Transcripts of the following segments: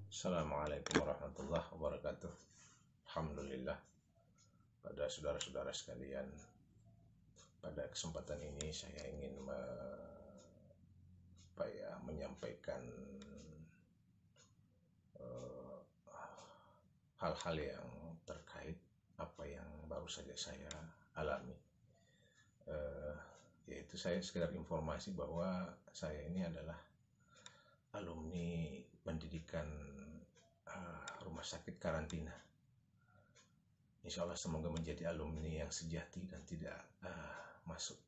Assalamualaikum warahmatullahi wabarakatuh. Alhamdulillah, pada saudara-saudara sekalian, pada kesempatan ini saya ingin menyampaikan eh, hal-hal yang terkait apa yang baru saja saya alami. Eh, Yaitu saya sekedar informasi bahwa saya ini adalah alumni pendidikan rumah sakit karantina. Insya Allah semoga menjadi alumni yang sejati dan tidak masuk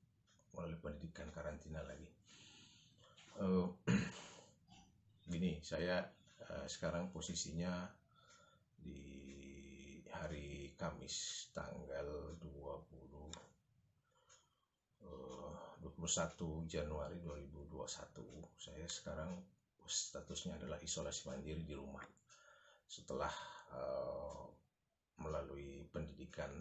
melalui pendidikan karantina lagi. Gini, saya sekarang posisinya di hari Kamis tanggal 21 Januari 2021. Saya sekarang statusnya adalah isolasi mandiri di rumah setelah melalui pendidikan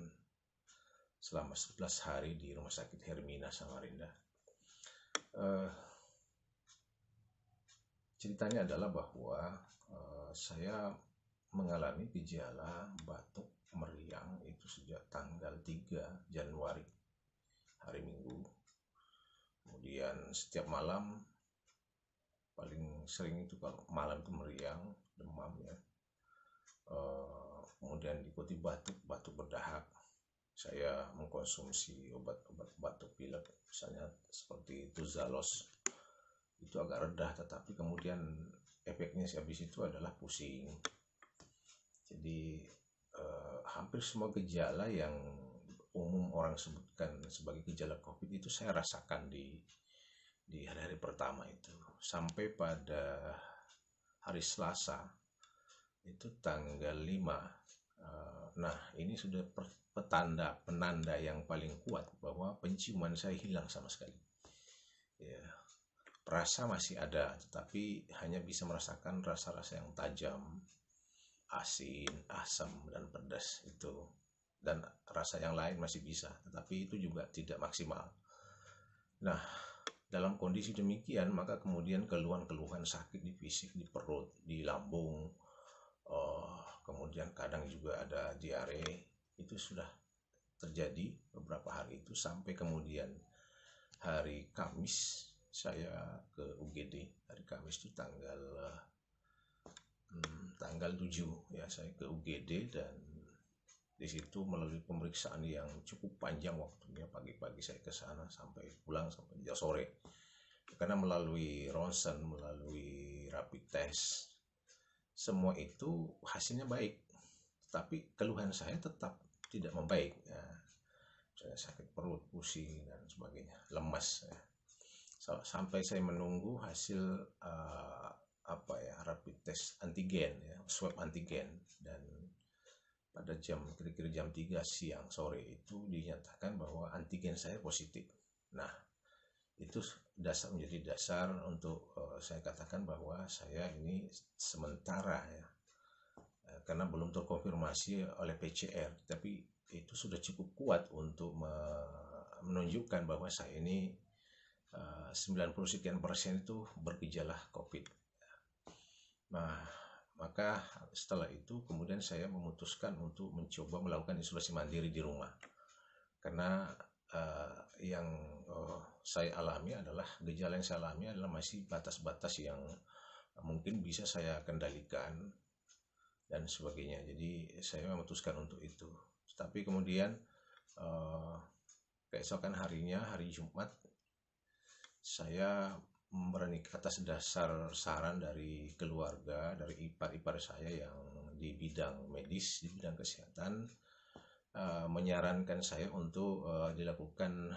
selama 11 hari di Rumah Sakit Hermina Samarinda. Ceritanya adalah bahwa saya mengalami gejala batuk meriang itu sejak tanggal 3 Januari, hari Minggu. Kemudian setiap malam, paling sering itu kalau malam itu meriang, demam ya. Kemudian diikuti batuk berdahak. Saya mengkonsumsi obat-obat batuk pilek, misalnya seperti Tuzalos, itu agak redah, tetapi kemudian efeknya habis itu adalah pusing. Jadi hampir semua gejala yang umum orang sebutkan sebagai gejala COVID itu saya rasakan di hari-hari pertama itu, sampai pada hari Selasa itu tanggal 5. Nah, ini sudah penanda yang paling kuat bahwa penciuman saya hilang sama sekali. Ya, rasa masih ada, tetapi hanya bisa merasakan rasa-rasa yang tajam, asin, asam, dan pedas itu. Dan rasa yang lain masih bisa, tetapi itu juga tidak maksimal. Nah, dalam kondisi demikian, maka kemudian keluhan-keluhan sakit di fisik, di perut, di lambung, kemudian kadang juga ada diare, itu sudah terjadi beberapa hari itu, sampai kemudian hari Kamis saya ke UGD. Hari Kamis itu tanggal 7 ya, saya ke UGD, dan di situ melalui pemeriksaan yang cukup panjang waktunya. Pagi-pagi saya ke sana sampai pulang sampai jam sore, karena melalui ronsen, melalui rapid test, semua itu hasilnya baik, tapi keluhan saya tetap tidak membaik ya. Saya sakit perut, pusing, dan sebagainya, lemas ya. Sampai saya menunggu hasil rapid test antigen ya, swab antigen, dan pada kira-kira jam 3 siang sore itu dinyatakan bahwa antigen saya positif. Nah, itu menjadi dasar untuk saya katakan bahwa saya ini sementara ya, karena belum terkonfirmasi oleh PCR, tapi itu sudah cukup kuat untuk menunjukkan bahwa saya ini 90 sekian persen itu bergejala COVID. Nah, maka setelah itu kemudian saya memutuskan untuk mencoba melakukan isolasi mandiri di rumah, karena yang saya alami adalah gejala yang saya alami adalah masih batas-batas yang mungkin bisa saya kendalikan dan sebagainya. Jadi saya memutuskan untuk itu. Tapi kemudian keesokan harinya, hari Jumat, saya berani atas dasar saran dari keluarga, dari ipar-ipar saya yang di bidang medis, di bidang kesehatan, menyarankan saya untuk dilakukan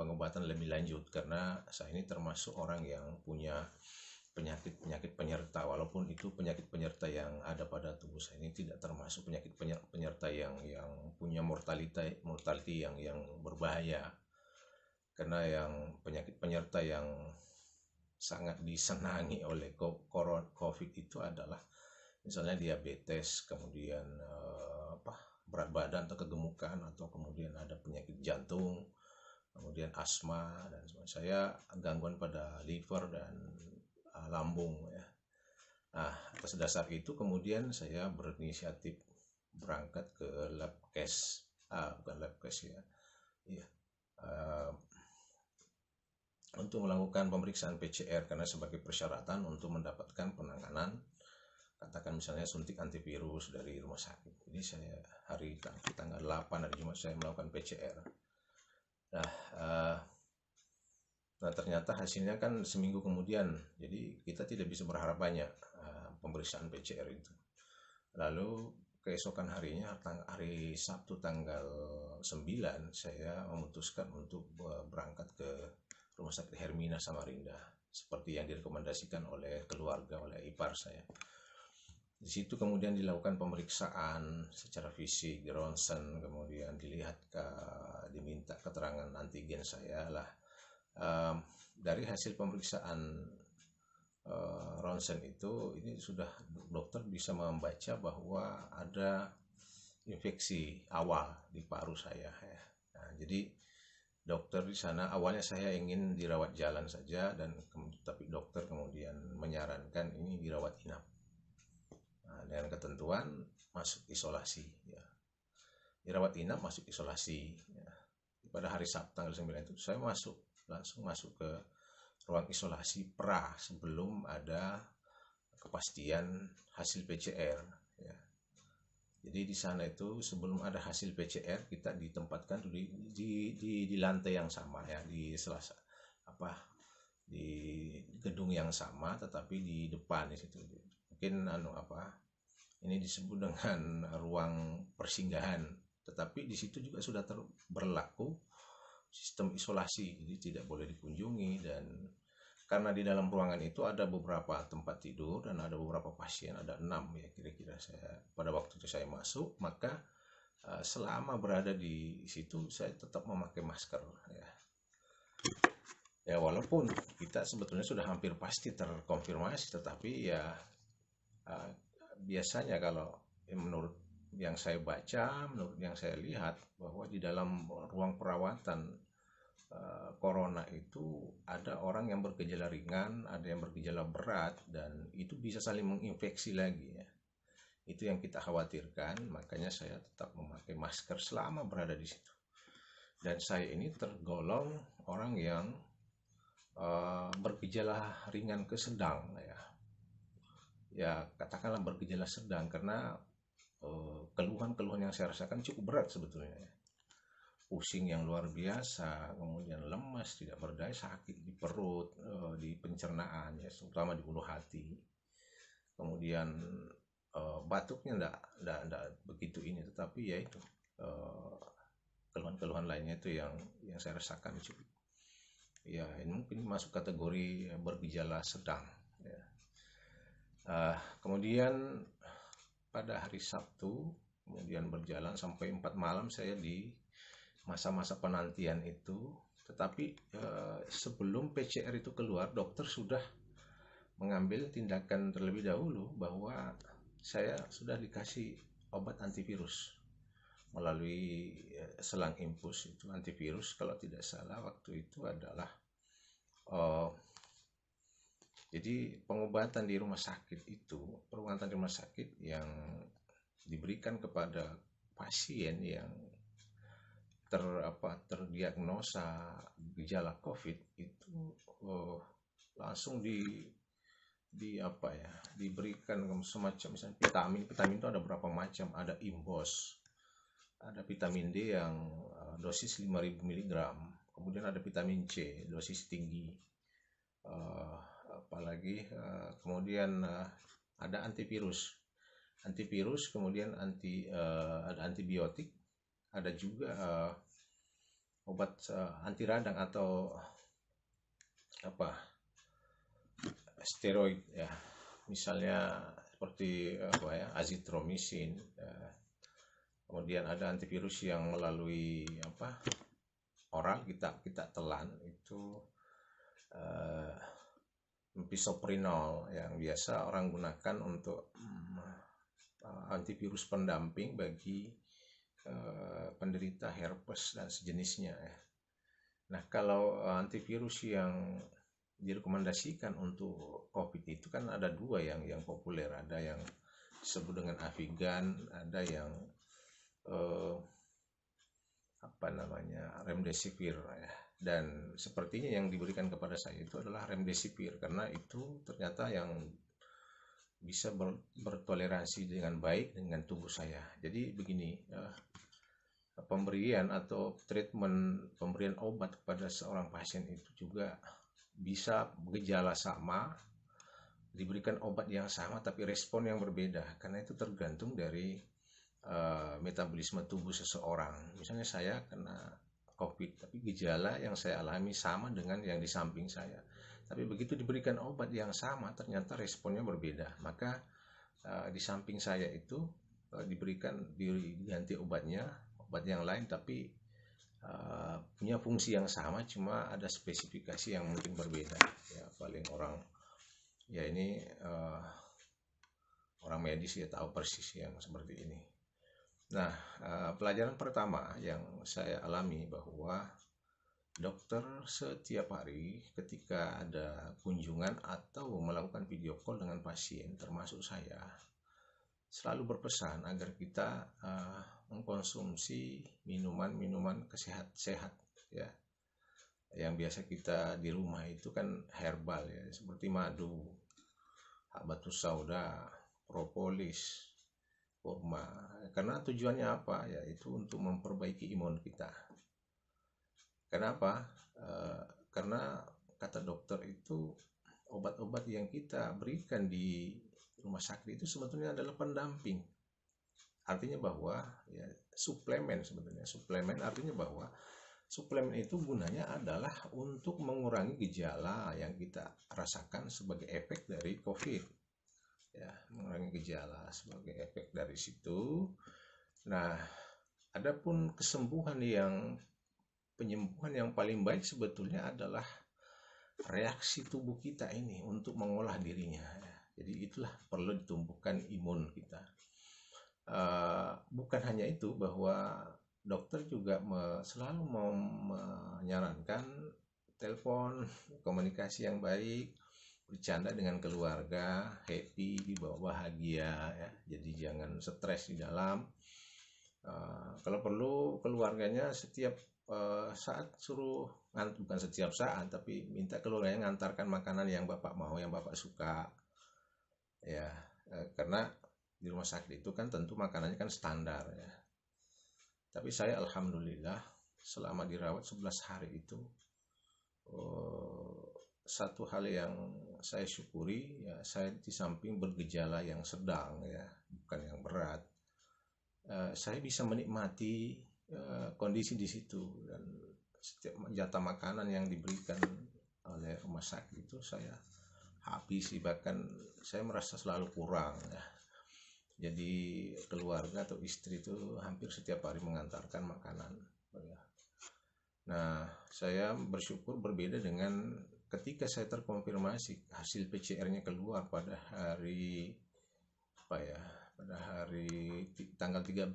pengobatan lebih lanjut, karena saya ini termasuk orang yang punya penyakit penyerta. Walaupun itu penyakit penyerta yang ada pada tubuh saya ini tidak termasuk penyakit penyerta yang punya mortality yang berbahaya, karena yang penyakit penyerta yang sangat disenangi oleh COVID itu adalah misalnya diabetes, kemudian berat badan atau kegemukan, atau kemudian ada penyakit jantung, kemudian asma, dan saya gangguan pada liver dan lambung ya. Nah, atas dasar itu kemudian saya berinisiatif berangkat ke lab case, bukan lab case ya, iya, eh, untuk melakukan pemeriksaan PCR karena sebagai persyaratan untuk mendapatkan penanganan, katakan misalnya suntik antivirus dari rumah sakit. Jadi saya tanggal 8 hari Jumat saya melakukan PCR. Nah, eh, nah ternyata hasilnya kan seminggu kemudian, jadi kita tidak bisa berharap banyak pemeriksaan PCR itu. Lalu keesokan harinya, hari Sabtu tanggal 9, saya memutuskan untuk berangkat ke Rumah Sakit Hermina Samarinda, seperti yang direkomendasikan oleh keluarga, oleh ipar saya. Di situ kemudian dilakukan pemeriksaan secara fisik, di ronsen, kemudian diminta keterangan antigen saya lah. Dari hasil pemeriksaan ronsen itu, ini sudah dokter bisa membaca bahwa ada infeksi awal di paru saya ya. Nah, jadi dokter di sana awalnya saya ingin dirawat jalan saja, tapi dokter kemudian menyarankan ini dirawat inap. Nah, dengan ketentuan masuk isolasi ya. Dirawat inap masuk isolasi ya. Pada hari Sabtu tanggal 9 itu saya langsung masuk ke ruang isolasi pra sebelum ada kepastian hasil PCR ya. Jadi di sana itu sebelum ada hasil PCR kita ditempatkan di lantai yang sama ya, di gedung yang sama tetapi di depan di situ. Mungkin ini disebut dengan ruang persinggahan, tetapi di situ juga sudah berlaku sistem isolasi, jadi tidak boleh dikunjungi. Dan karena di dalam ruangan itu ada beberapa tempat tidur dan ada beberapa pasien, ada 6 ya kira-kira pada waktu itu saya masuk, maka selama berada di situ saya tetap memakai masker ya. Ya walaupun kita sebetulnya sudah hampir pasti terkonfirmasi, tetapi ya biasanya kalau menurut yang saya baca, menurut yang saya lihat, bahwa di dalam ruang perawatan corona itu ada orang yang bergejala ringan, ada yang bergejala berat, dan itu bisa saling menginfeksi lagi ya. Itu yang kita khawatirkan, makanya saya tetap memakai masker selama berada di situ. Dan saya ini tergolong orang yang bergejala ringan ke sedang ya. Ya katakanlah bergejala sedang, karena keluhan-keluhan yang saya rasakan cukup berat sebetulnya ya. Pusing yang luar biasa, kemudian lemas, tidak berdaya, sakit di perut, di pencernaan ya, terutama di ulu hati. Kemudian batuknya enggak begitu ini, tetapi ya itu keluhan-keluhan lainnya itu yang saya rasakan cukup ya, ini mungkin masuk kategori bergejala sedang ya. Kemudian pada hari Sabtu kemudian berjalan sampai 4 malam saya di masa-masa penantian itu. Tetapi sebelum PCR itu keluar, dokter sudah mengambil tindakan terlebih dahulu bahwa saya sudah dikasih obat antivirus melalui selang infus itu antivirus, kalau tidak salah waktu itu adalah jadi pengobatan di rumah sakit itu, pengobatan di rumah sakit yang diberikan kepada pasien yang terdiagnosa gejala COVID itu langsung diberikan semacam misalnya vitamin itu ada berapa macam, ada Imbos, ada vitamin D yang dosis 5.000 mg, kemudian ada vitamin C dosis tinggi, kemudian ada antivirus, kemudian ada antibiotik, ada juga obat anti radang atau steroid ya, misalnya seperti azithromycin. Kemudian ada antivirus yang melalui oral kita telan itu bisoprolol yang biasa orang gunakan untuk antivirus pendamping bagi penderita herpes dan sejenisnya ya. Nah kalau antivirus yang direkomendasikan untuk COVID itu kan ada dua yang populer, ada yang disebut dengan Avigan, ada yang apa namanya remdesivir ya. Dan sepertinya yang diberikan kepada saya itu adalah remdesivir karena itu ternyata yang bisa bertoleransi dengan baik dengan tubuh saya. Jadi begini, pemberian atau treatment pemberian obat kepada seorang pasien itu juga bisa gejala sama, diberikan obat yang sama tapi respon yang berbeda karena itu tergantung dari metabolisme tubuh seseorang. Misalnya saya kena COVID, tapi gejala yang saya alami sama dengan yang di samping saya. Tapi begitu diberikan obat yang sama, ternyata responnya berbeda. Maka di samping saya itu diganti obatnya, obat yang lain, tapi punya fungsi yang sama, cuma ada spesifikasi yang mungkin berbeda. Ya paling orang, ya ini orang medis ya tahu persis yang seperti ini. Nah, pelajaran pertama yang saya alami bahwa dokter setiap hari ketika ada kunjungan atau melakukan video call dengan pasien, termasuk saya, selalu berpesan agar kita mengkonsumsi minuman-minuman sehat ya. Yang biasa kita di rumah itu kan herbal ya, seperti madu, habatus sauda, propolis, kurma. Karena tujuannya apa? Yaitu untuk memperbaiki imun kita. Kenapa? Karena kata dokter itu obat-obat yang kita berikan di rumah sakit itu sebetulnya adalah pendamping. Artinya bahwa ya, suplemen sebetulnya. Suplemen artinya bahwa suplemen itu gunanya adalah untuk mengurangi gejala yang kita rasakan sebagai efek dari COVID. Ya, mengurangi gejala sebagai efek dari situ. Nah, adapun penyembuhan yang paling baik sebetulnya adalah reaksi tubuh kita ini untuk mengolah dirinya. Jadi itulah perlu ditumbuhkan imun kita. Bukan hanya itu, bahwa dokter juga selalu menyarankan telepon, komunikasi yang baik, bercanda dengan keluarga, happy, dibawa bahagia ya. Jadi jangan stres di dalam. Kalau perlu keluarganya setiap saat suruh, bukan setiap saat, tapi minta keluarganya ngantarkan makanan yang bapak mau, yang bapak suka ya. Karena di rumah sakit itu kan tentu makanannya kan standar ya. Tapi saya alhamdulillah selama dirawat 11 hari itu satu hal yang saya syukuri ya, saya di samping bergejala yang sedang ya, bukan yang berat, saya bisa menikmati kondisi di situ, dan setiap jatah makanan yang diberikan oleh rumah sakit itu saya habis, bahkan saya merasa selalu kurang ya. Jadi keluarga atau istri itu hampir setiap hari mengantarkan makanan ya. Nah, saya bersyukur berbeda dengan ketika saya terkonfirmasi hasil PCR-nya keluar pada hari tanggal 13.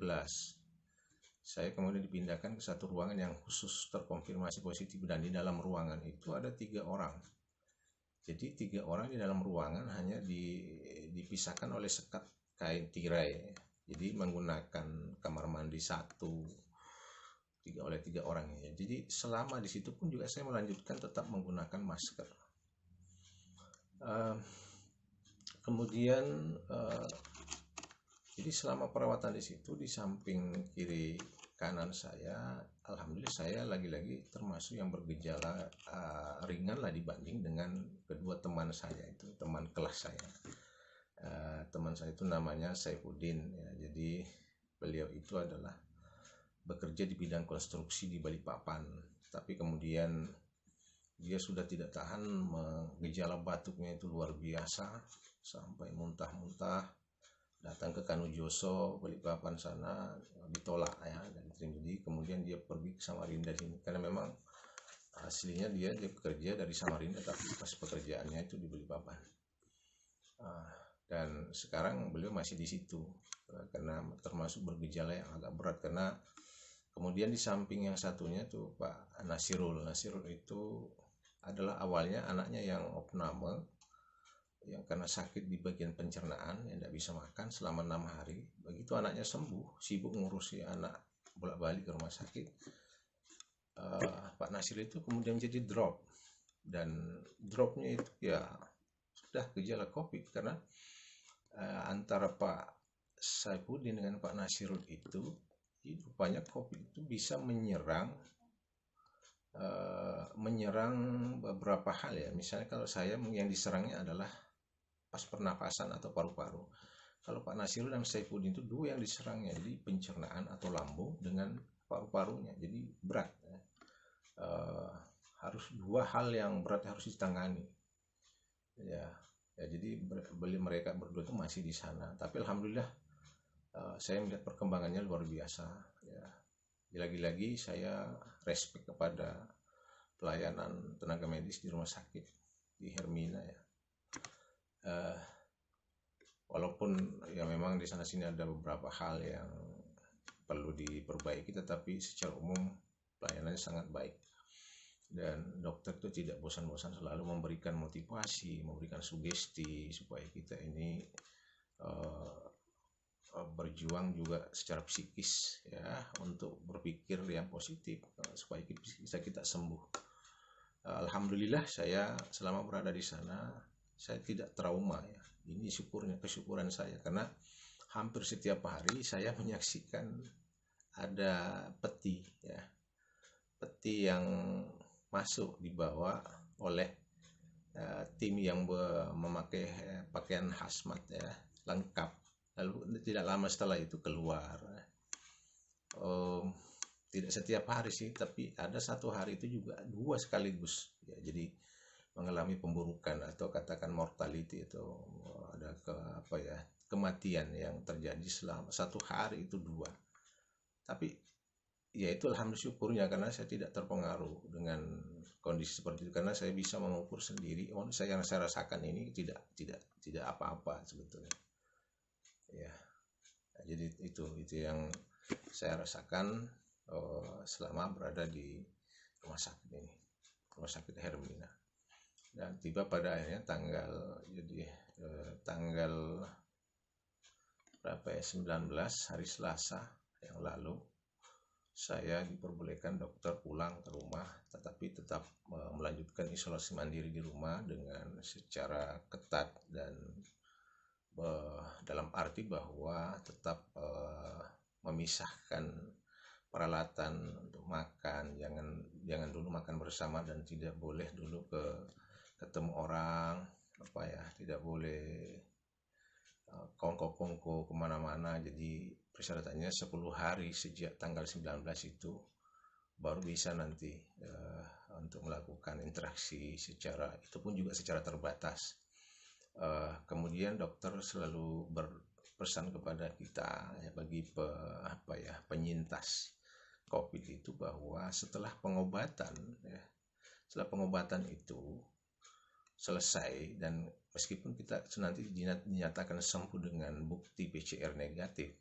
Saya kemudian dipindahkan ke satu ruangan yang khusus terkonfirmasi positif, dan di dalam ruangan itu ada 3 orang. Jadi 3 orang di dalam ruangan hanya dipisahkan oleh sekat kain tirai. Jadi menggunakan kamar mandi oleh 3 orang ya. Jadi selama di situ pun juga saya melanjutkan tetap menggunakan masker. Kemudian jadi selama perawatan di situ, di samping kiri kanan saya, alhamdulillah saya lagi-lagi termasuk yang bergejala ringan lah dibanding dengan kedua teman saya itu, teman kelas saya. Teman saya itu namanya Saifuddin ya. Jadi beliau itu adalah bekerja di bidang konstruksi di Balikpapan, tapi kemudian dia sudah tidak tahan, gejala batuknya itu luar biasa sampai muntah-muntah, datang ke Kanujoso Balikpapan sana ditolak ya, dan jadi kemudian dia pergi ke Samarinda sini, karena memang aslinya dia bekerja dari Samarinda tapi pas pekerjaannya itu di Balikpapan. Dan sekarang beliau masih di situ karena termasuk bergejala yang agak berat. Karena kemudian di samping yang satunya tuh Pak Nasirul itu adalah awalnya anaknya yang opname, yang karena sakit di bagian pencernaan, yang tidak bisa makan selama 6 hari. Begitu anaknya sembuh, sibuk ngurusi anak, bolak-balik ke rumah sakit, Pak Nasir itu kemudian jadi drop. Dan dropnya itu ya sudah gejala COVID, karena antara Pak Saifuddin dengan Pak Nasirul itu rupanya COVID itu bisa menyerang beberapa hal ya. Misalnya kalau saya yang diserangnya adalah pas pernafasan atau paru-paru. Kalau Pak Nasirul dan Saifuddin itu dua yang diserangnya, jadi pencernaan atau lambung dengan paru-parunya, jadi berat ya. Harus dua hal yang berat harus ditangani ya. Jadi mereka berdua itu masih di sana, tapi alhamdulillah saya melihat perkembangannya luar biasa ya. Lagi-lagi saya respect kepada pelayanan tenaga medis di rumah sakit di Hermina ya. Walaupun ya memang di sana sini ada beberapa hal yang perlu diperbaiki, tetapi secara umum pelayanannya sangat baik. Dan dokter itu tidak bosan-bosan selalu memberikan motivasi, memberikan sugesti supaya kita ini berjuang juga secara psikis ya, untuk berpikir yang positif supaya bisa kita sembuh. Alhamdulillah saya selama berada di sana saya tidak trauma ya. Ini kesyukuran saya, karena hampir setiap hari saya menyaksikan ada peti ya, peti yang masuk dibawa oleh tim yang memakai pakaian hazmat ya, lengkap. Lalu tidak lama setelah itu keluar. Tidak setiap hari sih, tapi ada satu hari itu juga dua sekaligus ya, jadi mengalami pemburukan atau katakan mortality, atau ada kematian yang terjadi selama satu hari itu dua. Tapi ya itu alhamdulillah syukurnya, karena saya tidak terpengaruh dengan kondisi seperti itu, karena saya bisa mengukur sendiri, yang saya rasakan ini tidak apa-apa sebetulnya ya. Jadi itu yang saya rasakan selama berada di rumah sakit ini, rumah sakit Hermina. Dan tiba pada akhirnya tanggal berapa ya, 19 hari Selasa yang lalu saya diperbolehkan dokter pulang ke rumah, tetapi tetap melanjutkan isolasi mandiri di rumah dengan secara ketat, dan dalam arti bahwa tetap memisahkan peralatan untuk makan, jangan dulu makan bersama, dan tidak boleh dulu ketemu orang tidak boleh kongko-kongko kemana-mana. Jadi persyaratannya 10 hari sejak tanggal 19 itu baru bisa nanti untuk melakukan interaksi itu pun juga secara terbatas. Kemudian dokter selalu berpesan kepada kita ya, bagi penyintas COVID itu, bahwa setelah pengobatan itu selesai, dan meskipun kita nanti dinyatakan sembuh dengan bukti PCR negatif,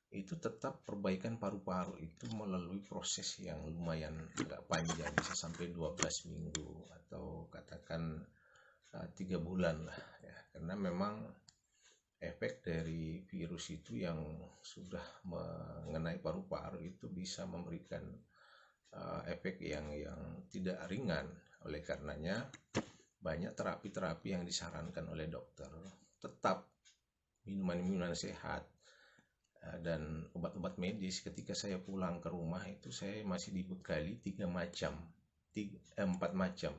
itu tetap perbaikan paru-paru itu melalui proses yang lumayan agak panjang, bisa sampai 12 minggu atau katakan 3 bulan lah ya, karena memang efek dari virus itu yang sudah mengenai paru-paru itu bisa memberikan efek yang tidak ringan. Oleh karenanya banyak terapi-terapi yang disarankan oleh dokter, tetap minuman-minuman sehat dan obat-obat medis. Ketika saya pulang ke rumah itu saya masih dibekali 4 macam.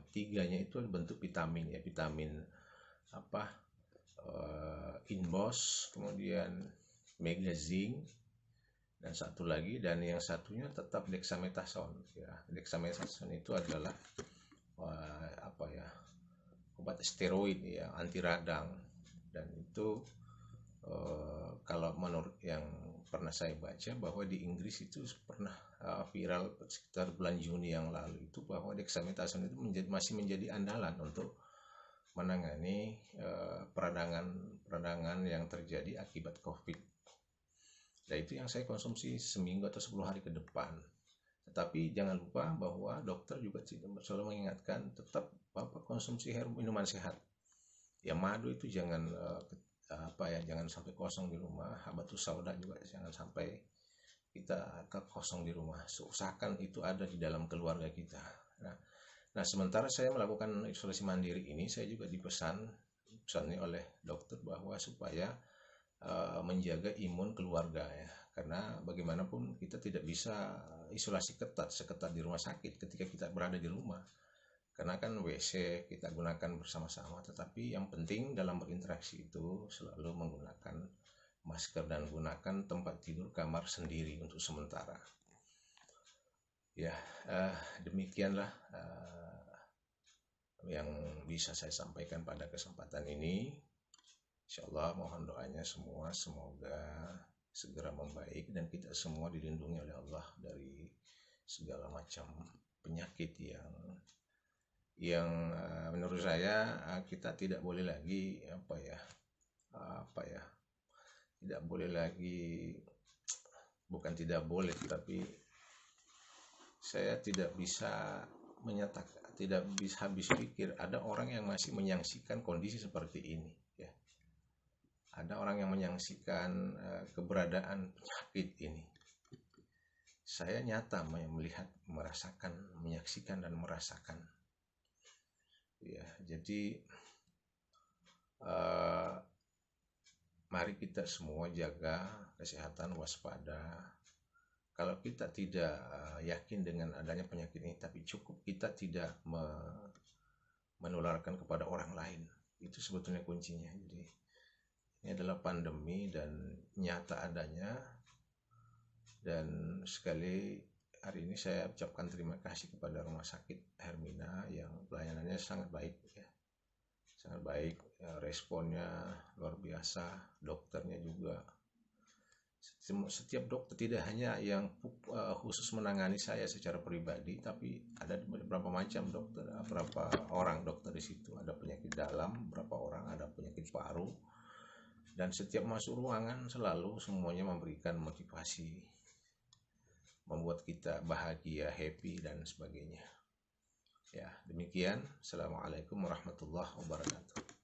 3-nya itu bentuk vitamin ya, vitamin Inbos, kemudian Mega Zinc, dan satu lagi, dan yang satunya tetap dexamethasone ya. Dexamethasone itu adalah obat steroid ya, anti radang, dan itu kalau menurut yang pernah saya baca, bahwa di Inggris itu pernah viral sekitar bulan Juni yang lalu itu, bahwa dexamethasone itu masih menjadi andalan untuk menangani peradangan yang terjadi akibat COVID. Dan itu yang saya konsumsi seminggu atau 10 hari ke depan. Tetapi jangan lupa bahwa dokter juga selalu mengingatkan tetap Bapak konsumsi minuman sehat. Ya madu itu jangan jangan sampai kosong di rumah. Habatus sauda juga jangan sampai kita kosong di rumah. Usahakan itu ada di dalam keluarga kita. Nah, sementara saya melakukan isolasi mandiri ini, saya juga dipesannya oleh dokter bahwa supaya menjaga imun keluarga ya. Karena bagaimanapun kita tidak bisa isolasi ketat seketat di rumah sakit ketika kita berada di rumah. Karena kan WC kita gunakan bersama-sama, tetapi yang penting dalam berinteraksi itu selalu menggunakan masker dan gunakan tempat tidur kamar sendiri untuk sementara. Ya, demikianlah yang bisa saya sampaikan pada kesempatan ini. Insya Allah mohon doanya semua semoga segera membaik dan kita semua dilindungi oleh Allah dari segala macam penyakit yang menurut saya kita tidak boleh lagi tidak boleh lagi, bukan tidak boleh, tapi saya tidak bisa menyatakan, tidak bisa habis pikir ada orang yang masih menyaksikan kondisi seperti ini ya. Ada orang yang menyaksikan keberadaan penyakit ini. Saya nyata melihat, merasakan, menyaksikan dan merasakan. Ya, jadi mari kita semua jaga kesehatan, waspada. Kalau kita tidak yakin dengan adanya penyakit ini, tapi cukup kita tidak menularkan kepada orang lain. Itu sebetulnya kuncinya. Jadi ini adalah pandemi dan nyata adanya. Dan sekali hari ini saya ucapkan terima kasih kepada Rumah Sakit Hermina yang pelayanannya sangat baik ya. Sangat baik, responnya luar biasa, dokternya juga. Setiap dokter tidak hanya yang khusus menangani saya secara pribadi, tapi ada beberapa macam dokter, berapa orang dokter di situ. Ada penyakit dalam, berapa orang ada penyakit paru. Dan setiap masuk ruangan selalu semuanya memberikan motivasi, membuat kita bahagia, happy dan sebagainya. Ya, demikian. Assalamualaikum warahmatullahi wabarakatuh.